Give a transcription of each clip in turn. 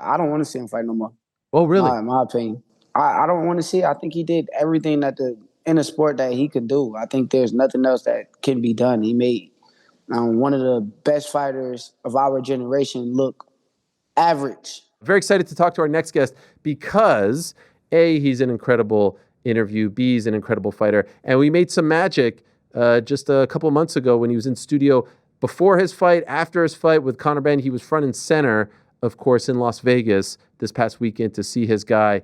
I don't want to see him fight no more. Oh, really? My opinion. I don't want to see it. I think he did everything in a sport that he could do. I think there's nothing else that can be done. He made one of the best fighters of our generation look average. Very excited to talk to our next guest because A, he's an incredible interview, B, he's an incredible fighter, and we made some magic just a couple of months ago when he was in studio before his fight, after his fight with Conor Ben. He was front and center, of course, in Las Vegas this past weekend to see his guy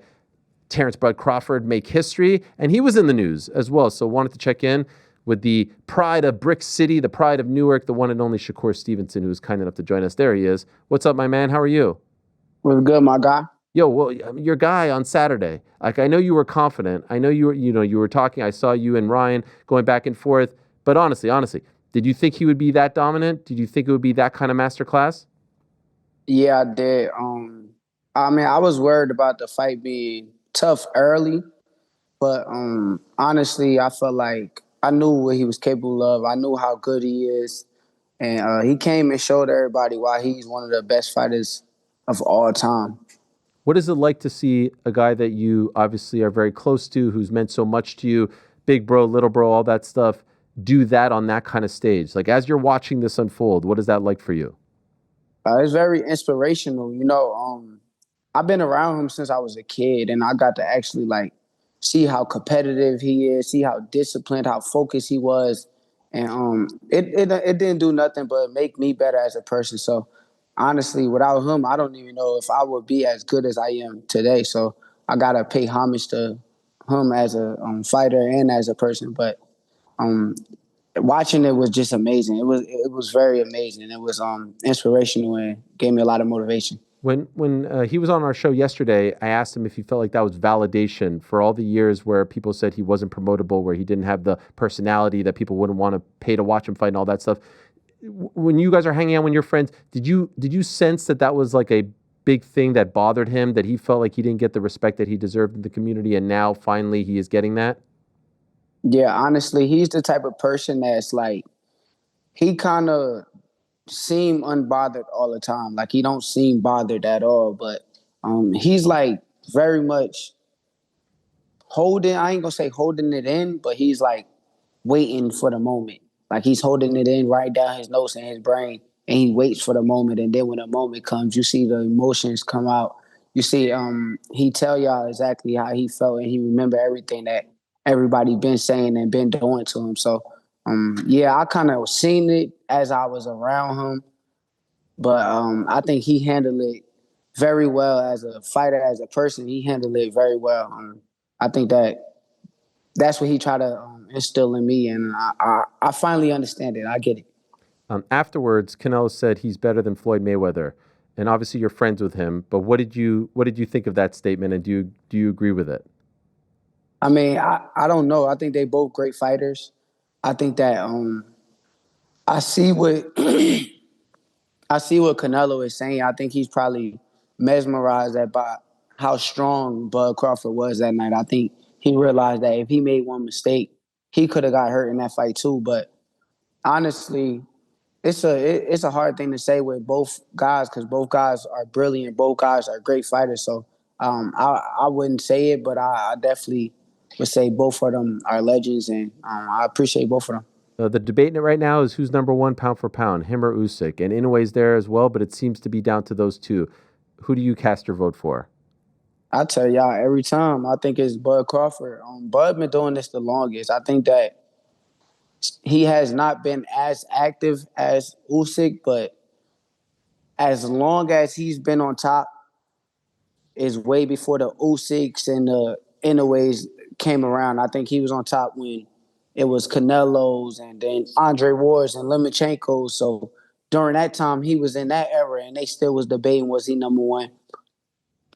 Terence Crawford make history, and he was in the news as well, so wanted to check in with the pride of Brick City, the pride of Newark, the one and only Shakur Stevenson, who was kind enough to join us. There he is. What's up, my man? How are you? Was good, my guy. Yo, well, your guy on Saturday, like, I know you were confident. I know you were talking. I saw you and Ryan going back and forth. But honestly, did you think he would be that dominant? Did you think it would be that kind of masterclass? Yeah, I did. I was worried about the fight being tough early, but honestly, I felt like I knew what he was capable of. I knew how good he is, and he came and showed everybody why he's one of the best fighters of all time. What is it like to see a guy that you obviously are very close to, who's meant so much to you, big bro, little bro, all that stuff, do that on that kind of stage? Like, as you're watching this unfold, what is that like for you? It's very inspirational. I've been around him since I was a kid, and I got to actually see how competitive he is, see how disciplined, how focused he was, and it didn't do nothing but make me better as a person. So honestly, without him, I don't even know if I would be as good as I am today. So I gotta pay homage to him as a fighter and as a person. But watching it was just amazing. It was very amazing. It was inspirational and gave me a lot of motivation. When he was on our show yesterday, I asked him if he felt like that was validation for all the years where people said he wasn't promotable, where he didn't have the personality that people wouldn't want to pay to watch him fight and all that stuff. When you guys are hanging out with your friends, did you sense that was like a big thing that bothered him, that he felt like he didn't get the respect that he deserved in the community, and now finally he is getting that? Yeah, honestly, he's the type of person that's like, he kind of seem unbothered all the time. Like, he don't seem bothered at all, but he's like very much holding, I ain't gonna say holding it in, but he's like waiting for the moment. Like, he's holding it in right down his nose and his brain, and he waits for the moment. And then when the moment comes, you see the emotions come out. You see, he tell y'all exactly how he felt, and he remember everything that everybody been saying and been doing to him. So, yeah, I kind of seen it as I was around him, but I think he handled it very well as a fighter, as a person. He handled it very well. I think that's what he tried to instill in me, and I finally understand it. I get it. Afterwards, Canelo said he's better than Floyd Mayweather, and obviously you're friends with him. But what did you think of that statement, and do you agree with it? I mean, I don't know. I think they both great fighters. I think that I see what I see what Canelo is saying. I think he's probably mesmerized by how strong Bud Crawford was that night. I think he realized that if he made one mistake, he could have got hurt in that fight too. But honestly, it's a hard thing to say with both guys, because both guys are brilliant. Both guys are great fighters. So I wouldn't say it, but I definitely would say both of them are legends, and I appreciate both of them. The debate right now is who's number one pound for pound, him or Usyk, and Inoue's there as well, but it seems to be down to those two. Who do you cast your vote for? I tell y'all every time, I think it's Bud Crawford. Bud been doing this the longest. I think that he has not been as active as Usyk, but as long as he's been on top, is way before the Usyks and the Inoue's came around. I think he was on top when it was Canelo's and then Andre Ward's and Lomachenko's. So during that time, he was in that era, and they still was debating, was he number one?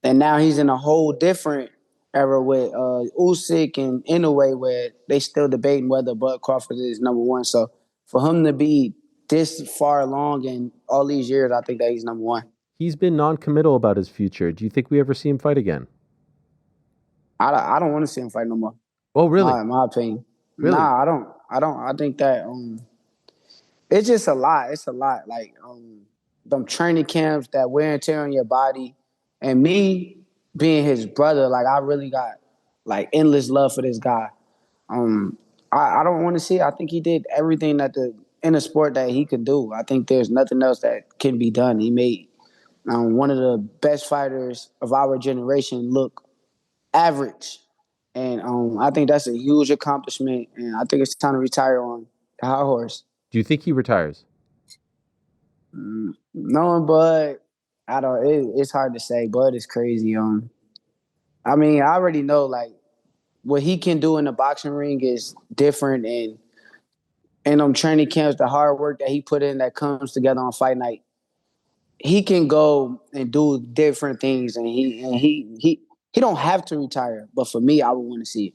And now he's in a whole different era with Usyk and Inoue, where they still debating whether Bud Crawford is number one. So for him to be this far along in all these years, I think that he's number one. He's been non-committal about his future. Do you think we ever see him fight again? I don't want to see him fight no more. Oh, really? In my opinion. Really? Nah, I don't. I think that it's just a lot. It's a lot. Like them training camps, that wear and tear on your body. And me being his brother, like I really got like endless love for this guy. Um, I don't want to see it. I think he did everything that in a sport that he could do. I think there's nothing else that can be done. He made one of the best fighters of our generation look average. And I think that's a huge accomplishment. And I think it's time to retire on the high horse. Do you think he retires? Knowing Bud, I don't. It's hard to say. Bud is crazy. I mean, I already know like what he can do in the boxing ring is different, and training camps, the hard work that he put in that comes together on fight night. He can go and do different things, and he don't have to retire. But for me, I would want to see it.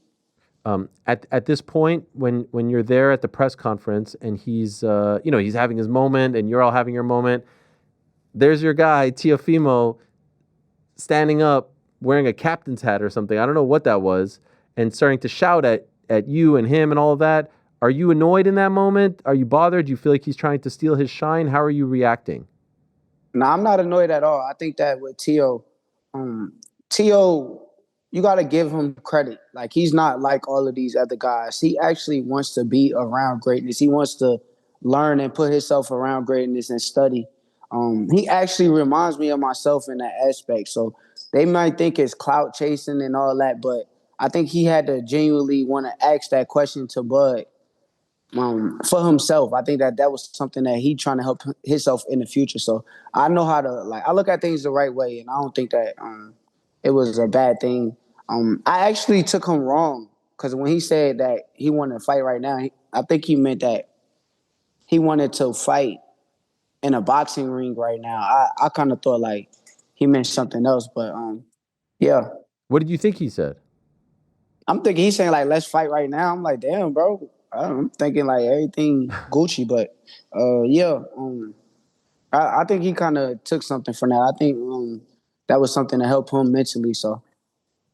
At this point, when you're there at the press conference and he's he's having his moment and you're all having your moment, there's your guy Teofimo standing up wearing a captain's hat or something. I don't know what that was, and starting to shout at you and him and all of that. Are you annoyed in that moment? Are you bothered? Do you feel like he's trying to steal his shine? How are you reacting? No, I'm not annoyed at all. I think that with Tio, you got to give him credit. Like he's not like all of these other guys. He actually wants to be around greatness. He wants to learn and put himself around greatness and study. He actually reminds me of myself in that aspect. So they might think it's clout chasing and all that, but I think he had to genuinely want to ask that question to Bud for himself. I think that was something that he trying to help himself in the future. So I know how to I look at things the right way, and I don't think that it was a bad thing. I actually took him wrong because when he said that he wanted to fight right now, I think he meant that he wanted to fight in a boxing ring right now. I kind of thought like he meant something else, but yeah. What did you think he said? I'm thinking he's saying like let's fight right now. I'm like, damn, bro. I'm thinking like everything Gucci, but yeah. I think he kind of took something from that. I think that was something to help him mentally. So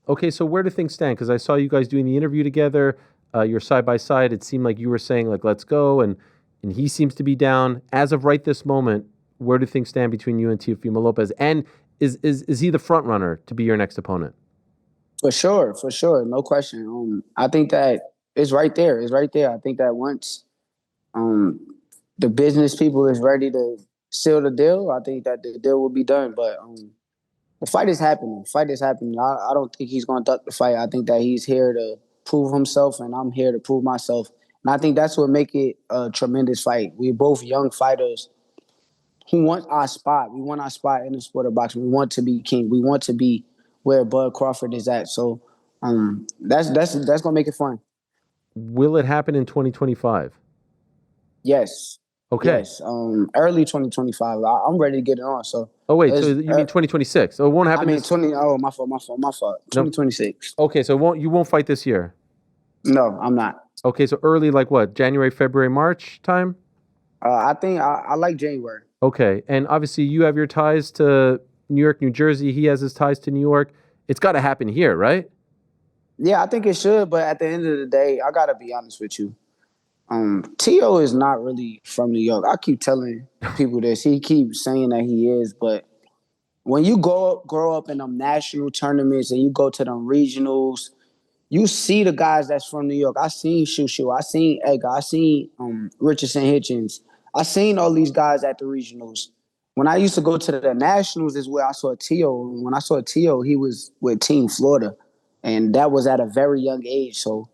Okay, so where do things stand? Because I saw you guys doing the interview together. You're side by side. It seemed like you were saying like let's go, and he seems to be down. As of right this moment, where do things stand between you and Teofimo Lopez? And is he the front runner to be your next opponent? for sure, no question. I think that it's right there. It's right there. I think that once the business people is ready to seal the deal, I think that the deal will be done. But the fight is happening. Fight is happening. I don't think he's going to duck the fight. I think that he's here to prove himself, and I'm here to prove myself. And I think that's what make it a tremendous fight. We're both young fighters who want our spot. We want our spot in the sport of boxing. We want to be king. We want to be where Bud Crawford is at. So that's gonna make it fun. Will it happen in 2025? Yes. Okay. Yes. Early 2025. I'm ready to get it on. So Oh wait, so you mean 2026? So it won't I happen. mean 20. Oh, my fault. 2026. Okay, so you won't fight this year. No, I'm not. Okay, so early like what? January, February, March time? I think I like January. Okay, and obviously you have your ties to New York, New Jersey. He has his ties to New York. It's got to happen here, right? Yeah, I think it should. But at the end of the day, I gotta be honest with you. T.O. is not really from New York. I keep telling people this. He keeps saying that he is, but when you grow up in them national tournaments and you go to them regionals, you see the guys that's from New York. I seen Shushu. I seen Edgar. I seen Richardson Hitchens. I seen all these guys at the regionals. When I used to go to the nationals is where I saw T.O. When I saw T.O., he was with Team Florida, and that was at a very young age. So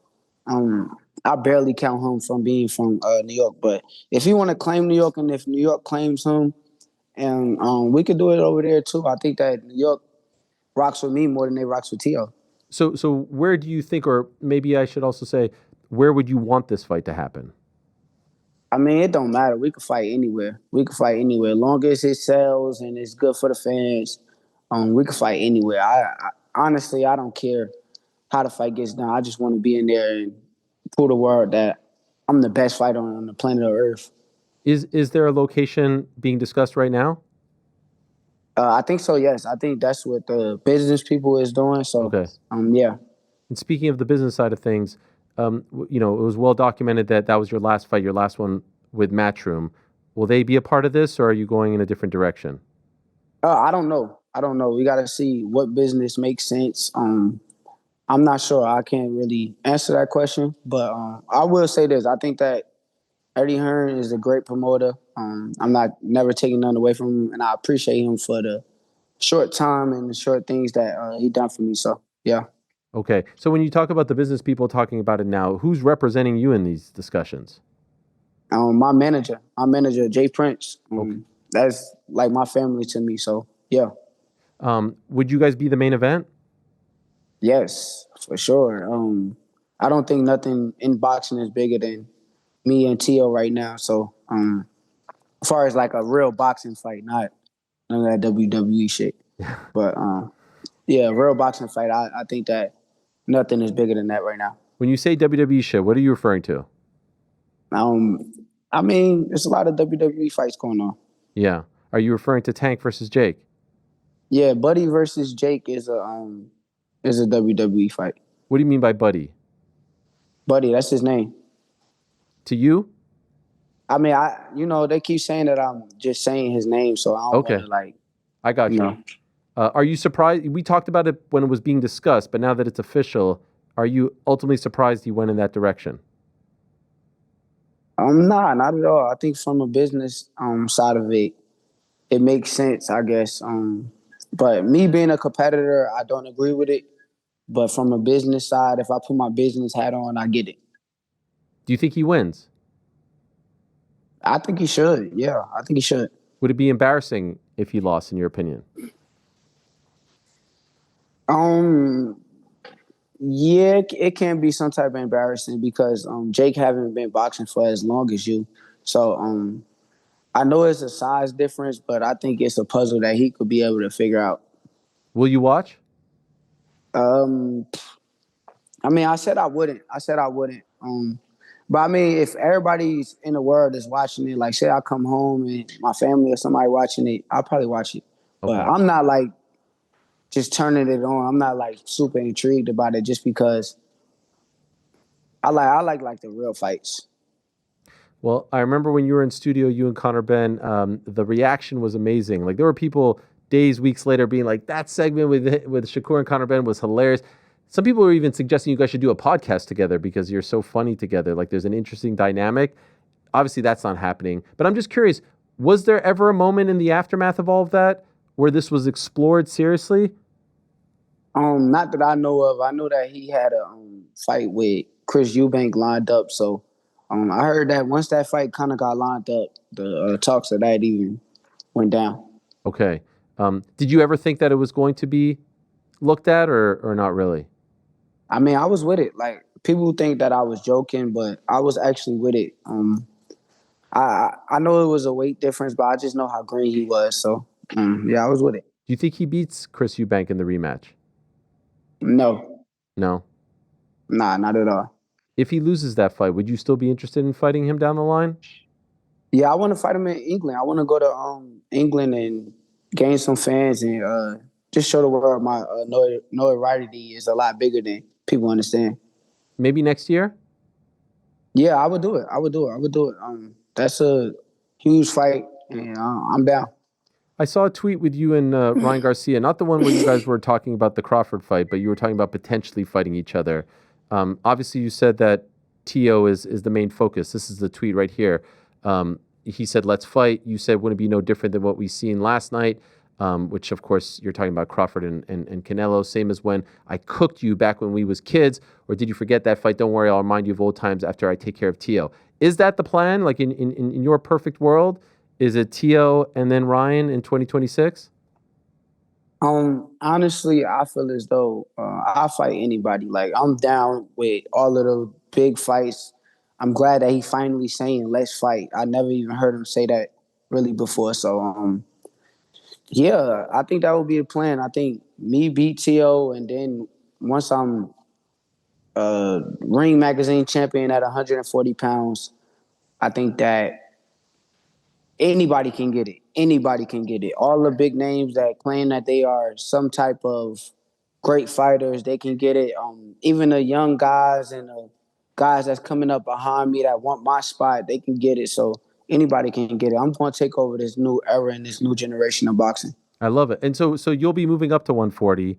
I barely count him from being from New York. But if you want to claim New York, and if New York claims him, and we could do it over there too. I think that New York rocks with me more than they rocks with T.O. So where do you think, or maybe I should also say, where would you want this fight to happen? I mean, it don't matter. We could fight anywhere. We could fight anywhere. As long as it sells and it's good for the fans, we could fight anywhere. I honestly, I don't care how the fight gets done. I just want to be in there and prove the world that I'm the best fighter on the planet of Earth. Is there a location being discussed right now? I think so, yes. I think that's what the business people is doing. So, Okay. Yeah. And speaking of the business side of things, it was well documented that was your last fight, your last one with Matchroom. Will they be a part of this, or are you going in a different direction? I don't know. I don't know. We got to see what business makes sense. I'm not sure. I can't really answer that question, but I will say this. I think that Eddie Hearn is a great promoter. I'm not never taking none away from him, and I appreciate him for the short time and the short things that he done for me. So yeah. Okay. So when you talk about the business people talking about it now, who's representing you in these discussions? My manager, Jay Prince. Okay. That's like my family to me. So yeah. Would you guys be the main event? Yes, for sure. I don't think nothing in boxing is bigger than me and Tio right now. So as far as like a real boxing fight, not none of that WWE shit. But yeah, real boxing fight. I think that nothing is bigger than that right now. When you say WWE shit, what are you referring to? I mean, there's a lot of WWE fights going on. Yeah. Are you referring to Tank versus Jake? Yeah, Buddy versus Jake is a WWE fight. What do you mean by buddy? Buddy, that's his name. To you? I mean, they keep saying that I'm just saying his name, so I don't want to like. I got you. Are you surprised? We talked about it when it was being discussed, but now that it's official, are you ultimately surprised he went in that direction? Nah, not at all. I think from a business side of it, it makes sense, I guess. But me being a competitor, I don't agree with it. But from a business side, if I put my business hat on, I get it. Do you think he wins? I think he should. Yeah, I think he should. Would it be embarrassing if he lost, in your opinion? Yeah, it can be some type of embarrassing because Jake haven't been boxing for as long as you. So I know it's a size difference, but I think it's a puzzle that he could be able to figure out. Will you watch? I mean, I said I wouldn't. But I mean, if everybody's in the world is watching it, like say I come home and my family or somebody watching it, I'll probably watch it. Okay. But I'm not like just turning it on. I'm not like super intrigued about it just because I like the real fights. Well, I remember when you were in studio, you and Conor Ben, the reaction was amazing. Like there were people days, weeks later being like, that segment with Shakur and Conor Ben was hilarious. Some people were even suggesting you guys should do a podcast together because you're so funny together. Like there's an interesting dynamic. Obviously that's not happening. But I'm just curious, was there ever a moment in the aftermath of all of that where this was explored seriously? Not that I know of. I know that he had a fight with Chris Eubank lined up. So I heard that once that fight kind of got lined up, the talks of that even went down. Okay. Did you ever think that it was going to be looked at or not really? I mean, I was with it. Like people think that I was joking, but I was actually with it. I know it was a weight difference, but I just know how green he was. So yeah, I was with it. Do you think he beats Chris Eubank in the rematch? No. No. Nah, not at all. If he loses that fight, would you still be interested in fighting him down the line? Yeah, I want to fight him in England. I want to go to England and gain some fans and just show the world my notoriety is a lot bigger than people understand. Maybe next year? Yeah, I would do it. That's a huge fight, and I'm down. I saw a tweet with you and Ryan Garcia, not the one where you guys were talking about the Crawford fight, but you were talking about potentially fighting each other. Obviously, you said that Tio is the main focus. This is the tweet right here. He said, let's fight. You said, wouldn't it be no different than what we seen last night, which, of course, you're talking about Crawford and Canelo, same as when I cooked you back when we was kids, or did you forget that fight? Don't worry, I'll remind you of old times after I take care of Tio. Is that the plan? Like in your perfect world, is it Tio and then Ryan in 2026? Honestly, I feel as though I'll fight anybody. Like I'm down with all of the big fights. I'm glad that he finally saying let's fight. I never even heard him say that really before. So yeah, I think that would be the plan. I think me beat T.O. and then once I'm Ring Magazine champion at 140 pounds, I think that anybody can get it. Anybody can get it. All the big names that claim that they are some type of great fighters, they can get it. Even the young guys and the guys that's coming up behind me that want my spot, they can get it. So anybody can get it. I'm going to take over this new era and this new generation of boxing. I love it. And so you'll be moving up to 140.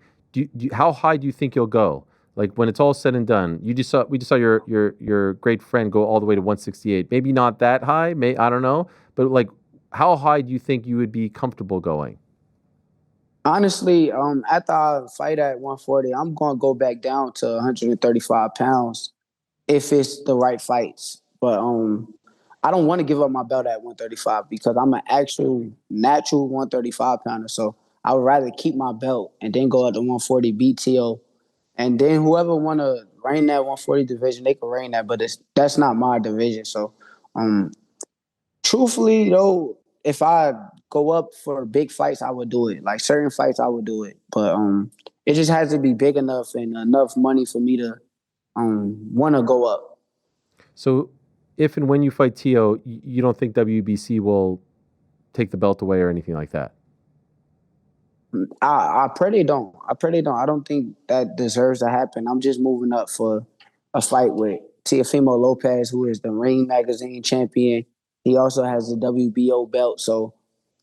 How high do you think you'll go? Like when it's all said and done, we just saw your great friend go all the way to 168. Maybe not that high, I don't know, but like how high do you think you would be comfortable going? Honestly, after I fight at 140, I'm gonna go back down to 135 pounds if it's the right fights. But I don't want to give up my belt at 135 because I'm an actual natural 135 pounder. So I would rather keep my belt and then go up to 140 BTO, and then whoever want to reign that 140 division, they can reign that. But that's not my division. So um, truthfully, though, if I go up for big fights, I would do it. Like certain fights, I would do it. But it just has to be big enough and enough money for me to want to go up. So if and when you fight Tio, you don't think WBC will take the belt away or anything like that? I pray they don't. I pray they don't. I don't think that deserves to happen. I'm just moving up for a fight with Teofimo Lopez, who is the Ring Magazine champion. He also has the WBO belt. So,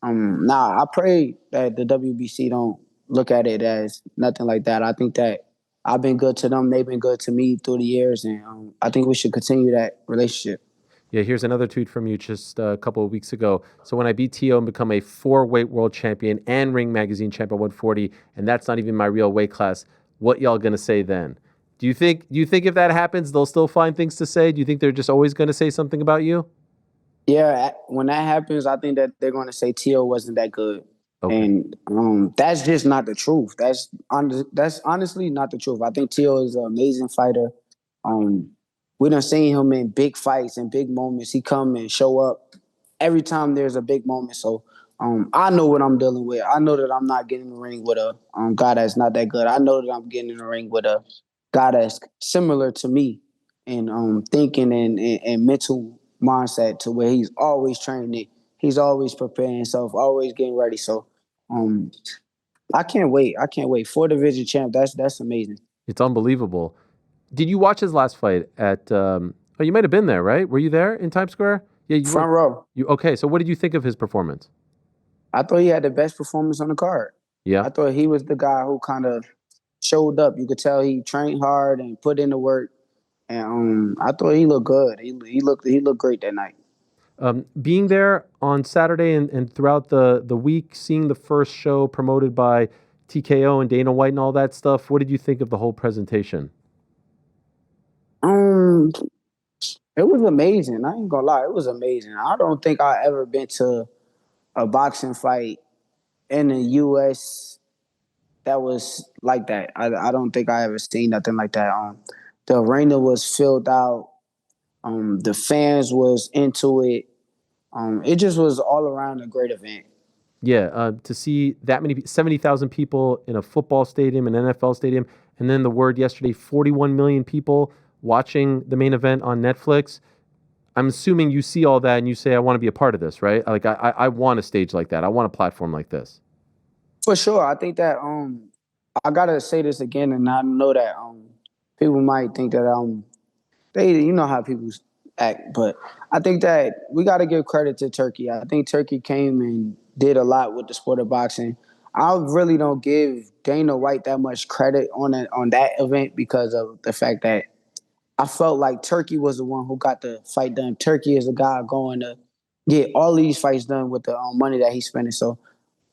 I pray that the WBC don't look at it as nothing like that. I think that I've been good to them. They've been good to me through the years, and I think we should continue that relationship. Yeah, here's another tweet from you just a couple of weeks ago. So when I beat Tio and become a 4-weight world champion and Ring Magazine champion 140, and that's not even my real weight class, what y'all gonna say then? Do you think if that happens, they'll still find things to say? Do you think they're just always gonna say something about you? Yeah, when that happens, I think that they're going to say Tio wasn't that good, Okay. and that's just not the truth. That's honestly not the truth. I think Tio is an amazing fighter. Um, we done seen him in big fights and big moments. He come and show up every time there's a big moment. So I know what I'm dealing with. I know that I'm not getting in the ring with a guy that's not that good. I know that I'm getting in the ring with a guy that's similar to me in thinking and mental mindset to where he's always training. He's always preparing himself, always getting ready. So um, I can't wait. I can't wait. 4 division champ. That's amazing. It's unbelievable. Did you watch his last fight at oh, you might have been there, right? Were you there in Times Square? Yeah, you were. Front row. You okay, so what did you think of his performance? I thought he had the best performance on the card. Yeah. I thought he was the guy who kind of showed up. You could tell he trained hard and put in the work. And I thought he looked good. He looked great that night. Being there on Saturday and throughout the week, seeing the first show promoted by TKO and Dana White and all that stuff, what did you think of the whole presentation? Um, it was amazing. I ain't gonna lie, it was amazing. I don't think I ever been to a boxing fight in the U.S. that was like that. I don't think I ever seen nothing like that. The arena was filled out. The fans was into it. It just was all around a great event. Yeah, to see that many 70,000 people in a football stadium, an NFL stadium, and then the word yesterday, 41 million people watching the main event on Netflix. I'm assuming you see all that and you say, I want to be a part of this, right? Like, I want a stage like that. I want a platform like this. For sure. I think that I gotta say this again, and I know that people might think that they you know how people act, but I think that we gotta give credit to Turkey. I think Turkey came and did a lot with the sport of boxing. I really don't give Dana White that much credit on that event because of the fact that I felt like Turkey was the one who got the fight done. Turkey is the guy going to get all these fights done with the money that he's spending. So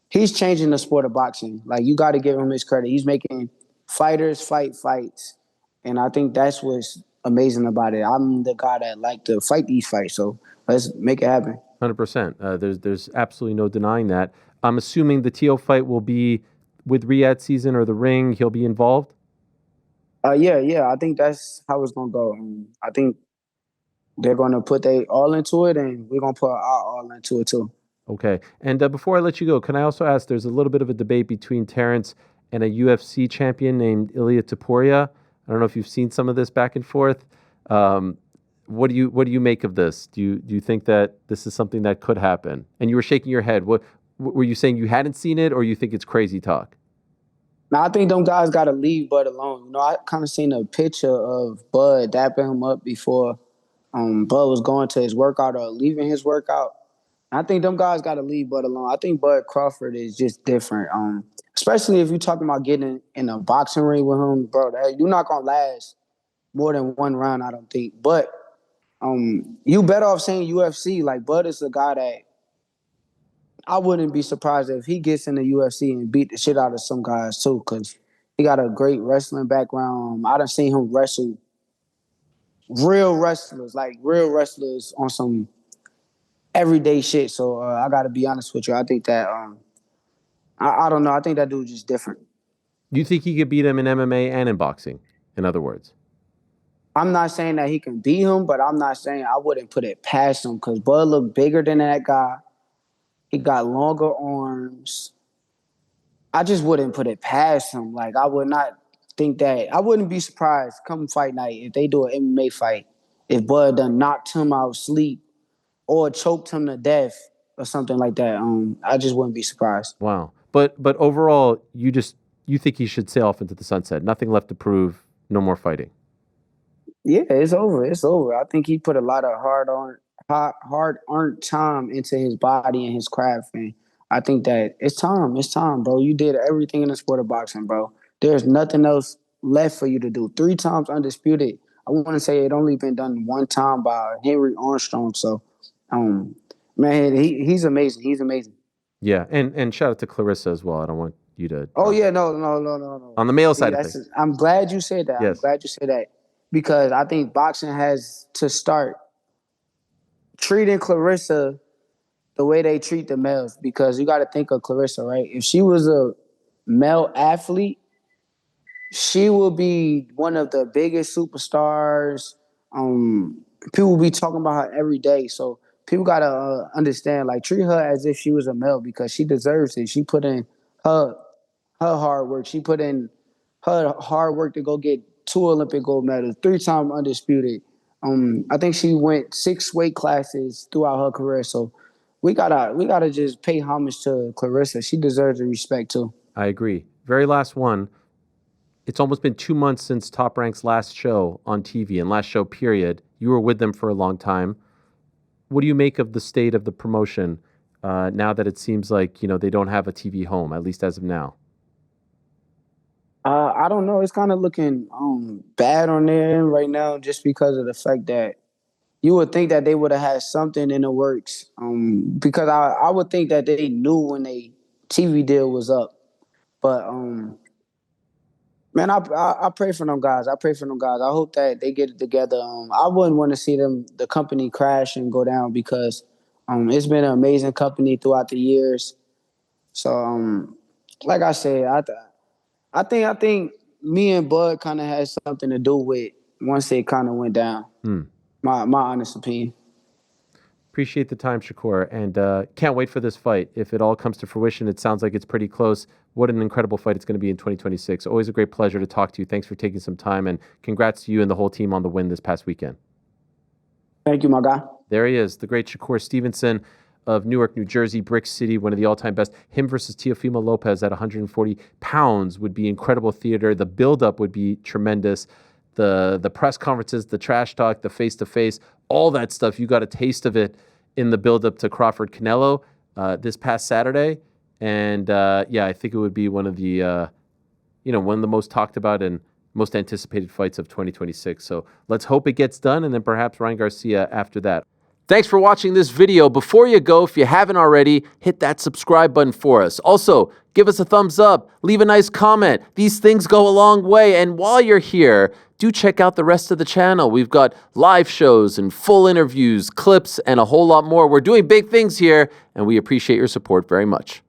he's changing the sport of boxing. Like you got to give him his credit. He's making fighters fight fights, and I think that's what's amazing about it. I'm the guy that like to fight these fights, so let's make it happen. 100%. There's absolutely no denying that. I'm assuming the Teo fight will be with Riyadh season or the ring. He'll be involved. Yeah. I think that's how it's gonna go. I think they're gonna put they all into it, and we're gonna put our all into it too. Okay. And before I let you go, can I also ask? There's a little bit of a debate between Terence and a UFC champion named Ilia Topuria. I don't know if you've seen some of this back and forth. Um, what do you make of this? Do you think that this is something that could happen? And you were shaking your head. What were you saying? You hadn't seen it, or you think it's crazy talk? Now I think them guys gotta leave Bud alone. I kind of seen a picture of Bud dapping him up before Bud was going to his workout or leaving his workout. I think them guys got to leave Bud alone. I think Bud Crawford is just different. Especially if you're talking about getting in a boxing ring with him, bro. You're not gonna last more than one round, I don't think. But you better off saying UFC. Like Bud is a guy that I wouldn't be surprised if he gets in the UFC and beat the shit out of some guys too, because he got a great wrestling background. I done seen him wrestle real wrestlers on some everyday shit. So I got to be honest with you. I think that I don't know. I think that dude's just different. You think he could beat him in MMA and in boxing? In other words, I'm not saying that he can beat him, but I'm not saying I wouldn't put it past him because Bud looked bigger than that guy. He got longer arms. I just wouldn't put it past him. Like I would not think that. I wouldn't be surprised come fight night if they do an MMA fight if Bud done knocked him out sleep or choked him to death or something like that. I just wouldn't be surprised. wow. But overall, you think he should sail off into the sunset. Nothing left to prove. No more fighting. Yeah, it's over. It's over. I think he put a lot of hard-earned time into his body and his craft, and I think that it's time. It's time, bro. You did everything in the sport of boxing, bro. There's nothing else left for you to do. 3 times undisputed. I want to say it only been done one time by Henry Armstrong. So, man, he's amazing. He's amazing. Yeah, and shout out to Clarissa as well. I don't want you to. Oh yeah, no. On the male side of things. I'm glad you said that. Yes. I'm glad you said that because I think boxing has to start treating Clarissa the way they treat the males because you got to think of Clarissa, right? If she was a male athlete, she will be one of the biggest superstars. People will be talking about her every day. So people got to understand, like, treat her as if she was a male because she deserves it. She put in her hard work. She put in her hard work to go get 2 Olympic gold medals, 3-time undisputed. I think she went 6 weight classes throughout her career. So we gotta just pay homage to Clarissa. She deserves the respect too. I agree. Very last one. It's almost been 2 months since Top Rank's last show on TV and last show period. You were with them for a long time. What do you make of the state of the promotion now that it seems like they don't have a TV home, at least as of now? I don't know. It's kind of looking bad on their end right now, just because of the fact that you would think that they would have had something in the works. Because I would think that they knew when they TV deal was up. But man, I pray for them guys. I pray for them guys. I hope that they get it together. I wouldn't want to see the company crash and go down because it's been an amazing company throughout the years. So like I said, I think me and Bud kind of had something to do with once it kind of went down. My honest opinion. Appreciate the time, Shakur, and can't wait for this fight. If it all comes to fruition, it sounds like it's pretty close. What an incredible fight it's going to be in 2026. Always a great pleasure to talk to you. Thanks for taking some time, and congrats to you and the whole team on the win this past weekend. Thank you, my guy. There he is, the great Shakur Stevenson of Newark, New Jersey, Brick City, one of the all-time best. Him versus Teofimo Lopez at 140 pounds would be incredible theater. The build-up would be tremendous. The press conferences, the trash talk, the face-to-face, all that stuff. You got a taste of it in the build-up to Crawford Canelo this past Saturday. And I think it would be one of the most talked about and most anticipated fights of 2026. So let's hope it gets done, and then perhaps Ryan Garcia after that. Thanks for watching this video. Before you go, if you haven't already, hit that subscribe button for us. Also, give us a thumbs up, leave a nice comment. These things go a long way. And while you're here, do check out the rest of the channel. We've got live shows and full interviews, clips, and a whole lot more. We're doing big things here, and we appreciate your support very much.